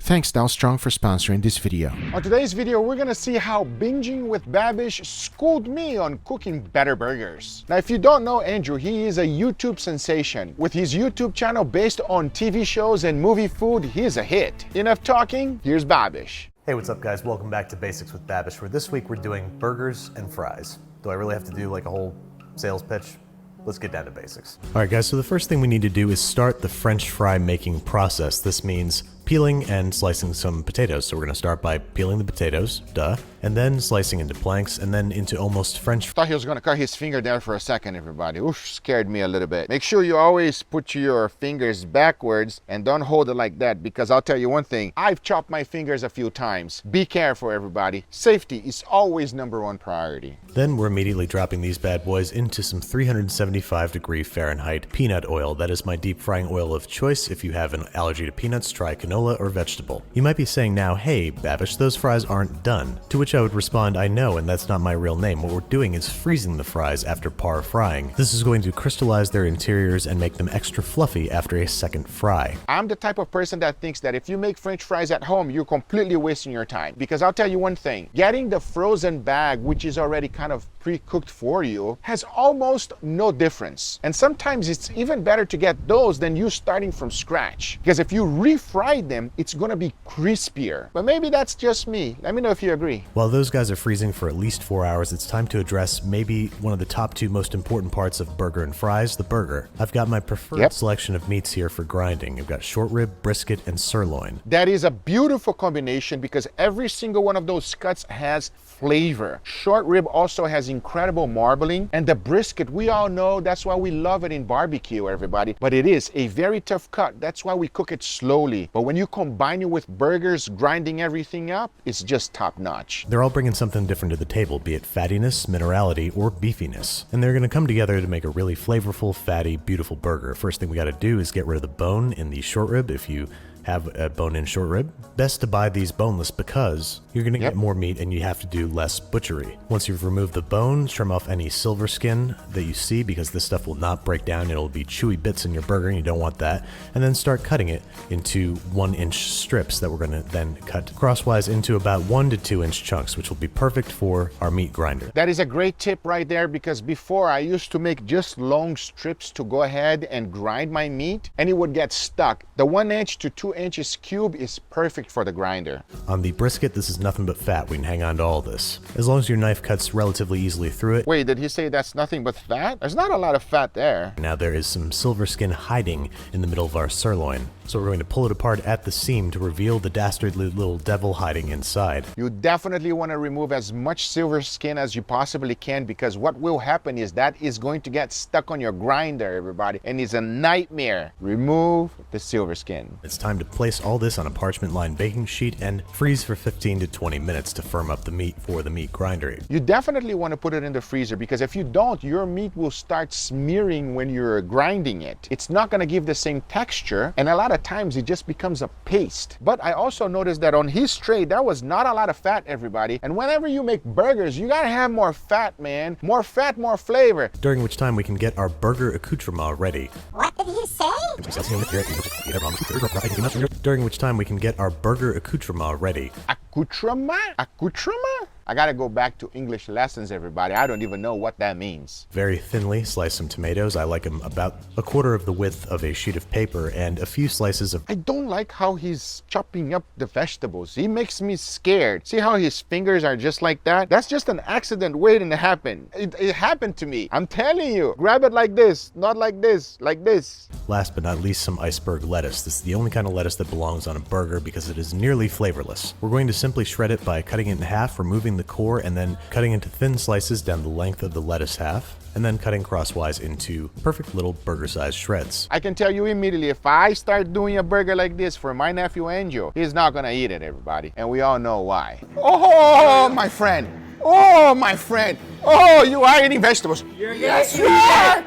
Thanks Dow Strong for sponsoring this video. On today's video, we're gonna see how binging with Babish schooled me on cooking better burgers. Now, if you don't know Andrew, he is a YouTube sensation. With his YouTube channel based on TV shows and movie food, he is a hit. Enough talking, here's Babish. Hey, what's up guys? Welcome back to Basics with Babish, where this week we're doing burgers and fries. Do I really have to do like a whole sales pitch? Let's get down to basics. All right guys, so the first thing we need to do is start the French fry making process. This means peeling and slicing some potatoes. So we're gonna start by peeling the potatoes, duh, and then slicing into planks and then into almost French. Thought he was gonna cut his finger there for a second, everybody. Oof, scared me a little bit. Make sure you always put your fingers backwards and don't hold it like that, because I'll tell you one thing, I've chopped my fingers a few times. Be careful, everybody. Safety is always #1 priority. Then we're immediately dropping these bad boys into some 375° Fahrenheit peanut oil. That is my deep frying oil of choice. If you have an allergy to peanuts, try canola or vegetable. You might be saying now, hey Babish, those fries aren't done. To which I would respond, I know, and that's not my real name. What we're doing is freezing the fries after par frying. This is going to crystallize their interiors and make them extra fluffy after a second fry. I'm the type of person that thinks that if you make French fries at home, you're completely wasting your time. Because I'll tell you one thing, getting the frozen bag, which is already kind of pre-cooked for you, has almost no difference. And sometimes it's even better to get those than you starting from scratch. Because if you refry them, it's gonna be crispier. But maybe that's just me. Let me know if you agree. While those guys are freezing for at least 4 hours, it's time to address maybe one of the top 2 most important parts of burger and fries, the burger. I've got my preferred selection of meats here for grinding. I've got short rib, brisket, and sirloin. That is a beautiful combination because every single one of those cuts has flavor. Short rib also has incredible marbling, and the brisket, we all know that's why we love it in barbecue, everybody. But it is a very tough cut. That's why we cook it slowly. But when you combine it with burgers, grinding everything up, it's just top notch. They're all bringing something different to the table, be it fattiness, minerality, or beefiness. And they're gonna come together to make a really flavorful, fatty, beautiful burger. First thing we gotta do is get rid of the bone in the short rib. If you have a bone-in short rib, best to buy these boneless because you're gonna get more meat and you have to do less butchery. Once you've removed the bone, trim off any silver skin that you see, because this stuff will not break down. It'll be chewy bits in your burger and you don't want that. And then start cutting it into 1-inch strips that we're gonna then cut crosswise into about 1 to 2-inch chunks, which will be perfect for our meat grinder. That is a great tip right there, because before I used to make just long strips to go ahead and grind my meat and it would get stuck. The 1-inch to 2-inch cube is perfect for the grinder. On the brisket, this is nothing but fat. We can hang on to all this. As long as your knife cuts relatively easily through it. Wait, did he say that's nothing but fat? There's not a lot of fat there. Now there is some silver skin hiding in the middle of our sirloin. So we're going to pull it apart at the seam to reveal the dastardly little devil hiding inside. You definitely want to remove as much silver skin as you possibly can, because what will happen is that is going to get stuck on your grinder, everybody, and it's a nightmare. Remove the silver skin. It's time to place all this on a parchment-lined baking sheet and freeze for 15 to 20 minutes to firm up the meat for the meat grinder. You definitely want to put it in the freezer, because if you don't, your meat will start smearing when you're grinding it. It's not going to give the same texture, and a lot of times it just becomes a paste. But I also noticed that on his tray, there was not a lot of fat, everybody. And whenever you make burgers, you gotta have more fat, man. More fat, more flavor. During which time we can get our burger accoutrement ready. What did he say? During which time we can get our burger accoutrement ready. Accoutrement? Accoutrement? I gotta go back to English lessons, everybody. I don't even know what that means. Very thinly slice some tomatoes. I like them about 1/4 of the width of a sheet of paper, and a few slices of... I don't like how he's chopping up the vegetables. He makes me scared. See how his fingers are just like that? That's just an accident waiting to happen. It happened to me. I'm telling you. Grab it like this, not like this, like this. Last but not least, some iceberg lettuce. This is the only kind of lettuce that belongs on a burger because it is nearly flavorless. We're going to simply shred it by cutting it in half, removing the core, and then cutting into thin slices down the length of the lettuce half, and then cutting crosswise into perfect little burger-sized shreds. I can tell you immediately, if I start doing a burger like this for my nephew Angel, he's not gonna eat it, everybody. And we all know why. Oh, my friend. Oh, my friend. Oh, you are eating vegetables. Yes, you are!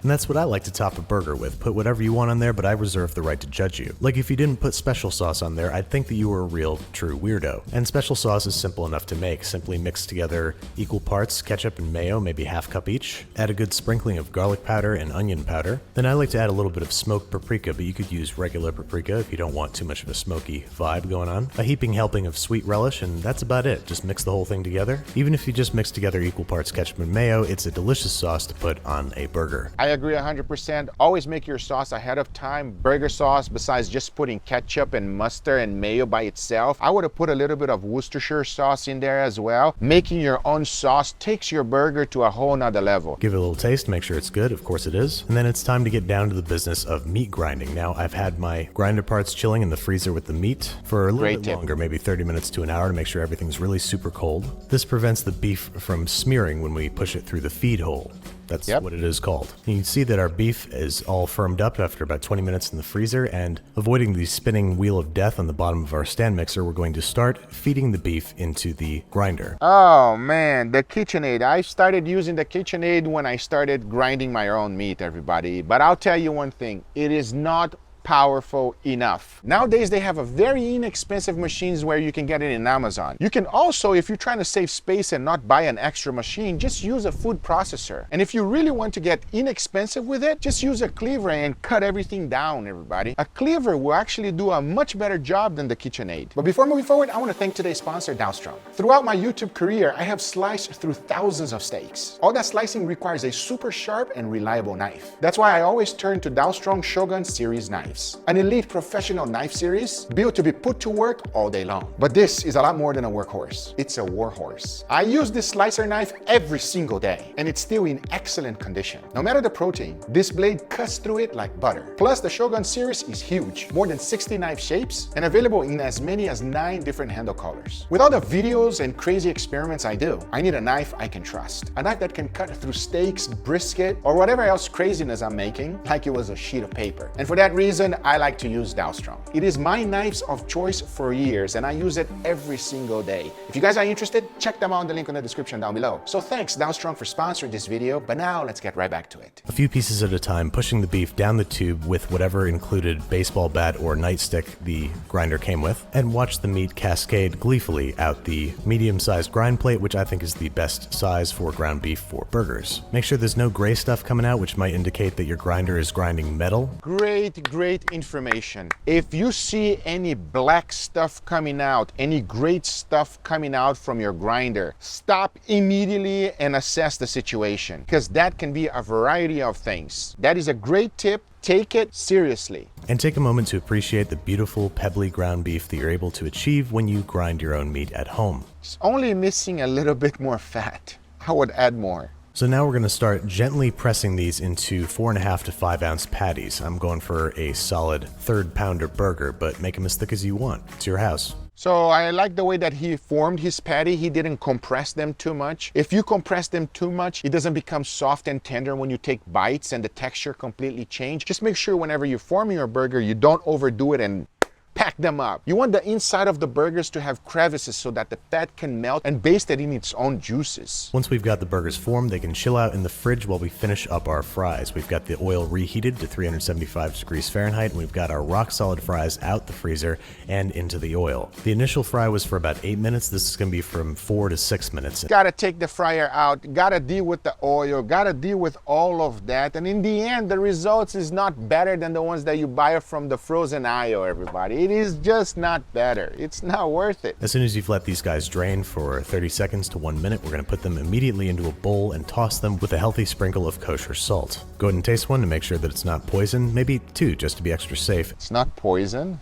And that's what I like to top a burger with. Put whatever you want on there, but I reserve the right to judge you. Like if you didn't put special sauce on there, I'd think that you were a real, true weirdo. And special sauce is simple enough to make. Simply mix together equal parts ketchup and mayo, maybe half cup each. Add a good sprinkling of garlic powder and onion powder. Then I like to add a little bit of smoked paprika, but you could use regular paprika if you don't want too much of a smoky vibe going on. A heaping helping of sweet relish, and that's about it. Just mix the whole thing together. Even if you just mix together equal parts ketchup and mayo, it's a delicious sauce to put on a burger. I agree 100%. Always make your sauce ahead of time. Burger sauce, besides just putting ketchup and mustard and mayo by itself, I would have put a little bit of Worcestershire sauce in there as well. Making your own sauce takes your burger to a whole nother level. Give it a little taste, make sure it's good. Of course it is. And then it's time to get down to the business of meat grinding. Now, I've had my grinder parts chilling in the freezer with the meat for a little bit longer, maybe 30 minutes to an hour, to make sure everything's really super cold. This prevents the beef from smearing when we push it through the feed hole. That's what it is called. You can see that our beef is all firmed up after about 20 minutes in the freezer, and avoiding the spinning wheel of death on the bottom of our stand mixer, we're going to start feeding the beef into the grinder. Oh man, the KitchenAid. I started using the KitchenAid when I started grinding my own meat, everybody. But I'll tell you one thing, it is not powerful enough. Nowadays, they have a very inexpensive machines where you can get it in Amazon. You can also, if you're trying to save space and not buy an extra machine, just use a food processor. And if you really want to get inexpensive with it, just use a cleaver and cut everything down, everybody. A cleaver will actually do a much better job than the KitchenAid. But before moving forward, I want to thank today's sponsor, Dowstrong. Throughout my YouTube career, I have sliced through thousands of steaks. All that slicing requires a super sharp and reliable knife. That's why I always turn to Dowstrong Shogun Series knives. An elite professional knife series built to be put to work all day long. But this is a lot more than a workhorse. It's a warhorse. I use this slicer knife every single day, and it's still in excellent condition. No matter the protein, this blade cuts through it like butter. Plus, the Shogun series is huge, more than 60 knife shapes, and available in as many as 9 different handle colors. With all the videos and crazy experiments I do, I need a knife I can trust. A knife that can cut through steaks, brisket, or whatever else craziness I'm making, like it was a sheet of paper. And for that reason, I like to use Dowstrong. It is my knives of choice for years, and I use it every single day. If you guys are interested, check them out in the link in the description down below. So thanks Dowstrong for sponsoring this video, but now let's get right back to it. A few pieces at a time, pushing the beef down the tube with whatever included baseball bat or nightstick the grinder came with, and watch the meat cascade gleefully out the medium-sized grind plate, which I think is the best size for ground beef for burgers. Make sure there's no gray stuff coming out, which might indicate that your grinder is grinding metal. Great information. If you see any black stuff coming out, any great stuff coming out from your grinder, stop immediately and assess the situation, because that can be a variety of things. That is a great tip. Take it seriously. And take a moment to appreciate the beautiful pebbly ground beef that you're able to achieve when you grind your own meat at home. It's only missing a little bit more fat. I would add more. So now we're going to start gently pressing these into 4.5 to 5 ounce patties. I'm going for a solid 3rd pounder burger, but make them as thick as you want. It's your house. So I like the way that he formed his patty. He didn't compress them too much. If you compress them too much, it doesn't become soft and tender when you take bites and the texture completely change. Just make sure whenever you're forming your burger, you don't overdo it and pack them up. You want the inside of the burgers to have crevices so that the fat can melt and baste it in its own juices. Once we've got the burgers formed, they can chill out in the fridge while we finish up our fries. We've got the oil reheated to 375 degrees Fahrenheit, and we've got our rock solid fries out the freezer and into the oil. The initial fry was for about 8 minutes. This is going to be from 4 to 6 minutes. Gotta take the fryer out, gotta deal with the oil, gotta deal with all of that. And in the end, the results is not better than the ones that you buy from the frozen aisle, everybody. It is just not better. It's not worth it. As soon as you've let these guys drain for 30 seconds to 1 minute, we're going to put them immediately into a bowl and toss them with a healthy sprinkle of kosher salt. Go ahead and taste one to make sure that it's not poison, maybe 2 just to be extra safe. It's not poison.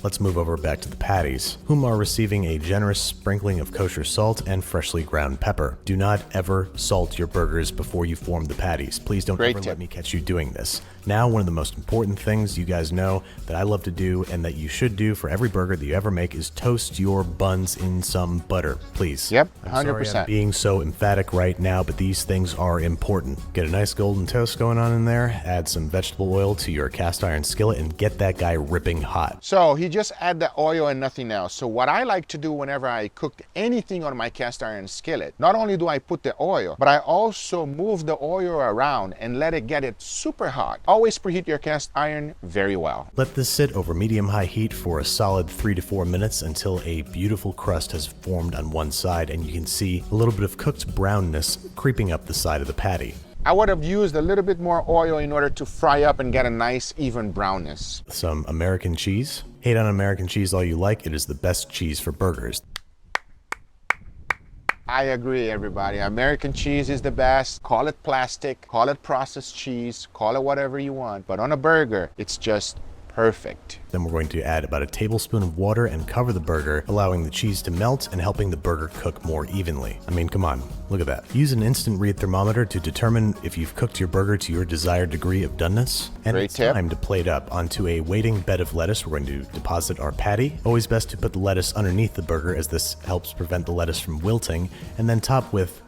Let's move over back to the patties, whom are receiving a generous sprinkling of kosher salt and freshly ground pepper. Do not ever salt your burgers before you form the patties. Please don't ever let me catch you doing this. Now, one of the most important things you guys know that I love to do and that you should do for every burger that you ever make is toast your buns in some butter, please. Yep, 100%. I'm sorry I'm being so emphatic right now, but these things are important. Get a nice golden toast going on in there, add some vegetable oil to your cast iron skillet, and get that guy ripping hot. So he just add the oil and nothing else. So what I like to do whenever I cook anything on my cast iron skillet, not only do I put the oil, but I also move the oil around and let it get it super hot. Always preheat your cast iron very well. Let this sit over medium-high heat for a solid 3 to 4 minutes until a beautiful crust has formed on one side and you can see a little bit of cooked brownness creeping up the side of the patty. I would have used a little bit more oil in order to fry up and get a nice even brownness. Some American cheese. Hate on American cheese all you like, it is the best cheese for burgers. I agree, everybody. American cheese is the best. Call it plastic, call it processed cheese, call it whatever you want. But on a burger, it's just perfect. Then we're going to add about a tablespoon of water and cover the burger, allowing the cheese to melt and helping the burger cook more evenly. I mean, come on, look at that. Use an instant read thermometer to determine if you've cooked your burger to your desired degree of doneness. And Great it's tip. time to plate up. Onto a waiting bed of lettuce, we're going to deposit our patty. Always best to put the lettuce underneath the burger as this helps prevent the lettuce from wilting. And then top with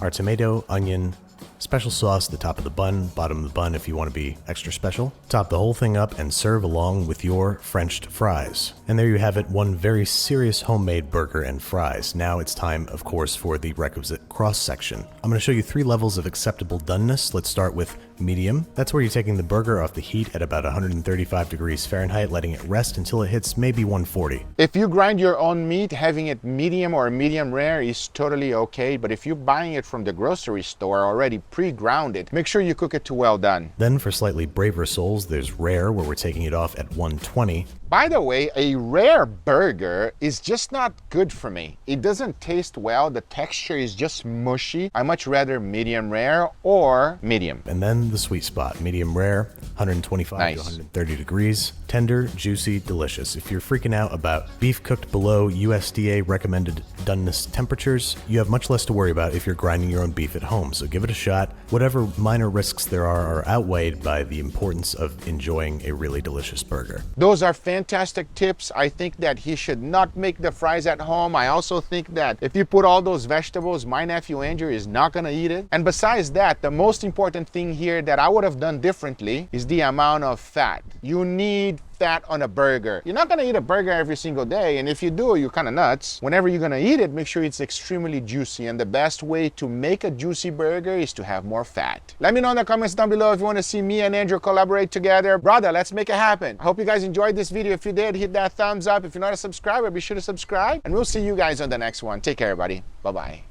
our tomato, onion, special sauce, the top of the bun, bottom of the bun if you want to be extra special. Top the whole thing up and serve along with your Frenched fries. And there you have it, one very serious homemade burger and fries. Now it's time, of course, for the requisite cross section. I'm going to show you 3 levels of acceptable doneness. Let's start with medium. That's where you're taking the burger off the heat at about 135 degrees Fahrenheit, letting it rest until it hits maybe 140. If you grind your own meat, having it medium or medium rare is totally okay. But if you're buying it from the grocery store already pre-grounded, make sure you cook it to well done. Then for slightly braver souls, there's rare, where we're taking it off at 120. By the way, a rare burger is just not good for me. It doesn't taste well. The texture is just mushy. I much rather medium rare or medium. And then the sweet spot, medium rare, 125 Nice. to 130 degrees. Tender, juicy, delicious. If you're freaking out about beef cooked below USDA recommended doneness temperatures, you have much less to worry about if you're grinding your own beef at home. So give it a shot. Whatever minor risks there are outweighed by the importance of enjoying a really delicious burger. Those are fantastic tips. I think that he should not make the fries at home. I also think that if you put all those vegetables, my nephew Andrew is not gonna eat it. And besides that, the most important thing here that I would have done differently is the amount of fat. You need fat on a burger. You're not gonna eat a burger every single day, and if you do, you're kind of nuts. Whenever you're gonna eat it, make sure it's extremely juicy, and the best way to make a juicy burger is to have more fat. Let me know in the comments down below if you want to see me and Andrew collaborate together. Brother, let's make it happen. I hope you guys enjoyed this video. If you did, hit that thumbs up. If you're not a subscriber, be sure to subscribe, and we'll see you guys on the next one. Take care, everybody. Bye-bye.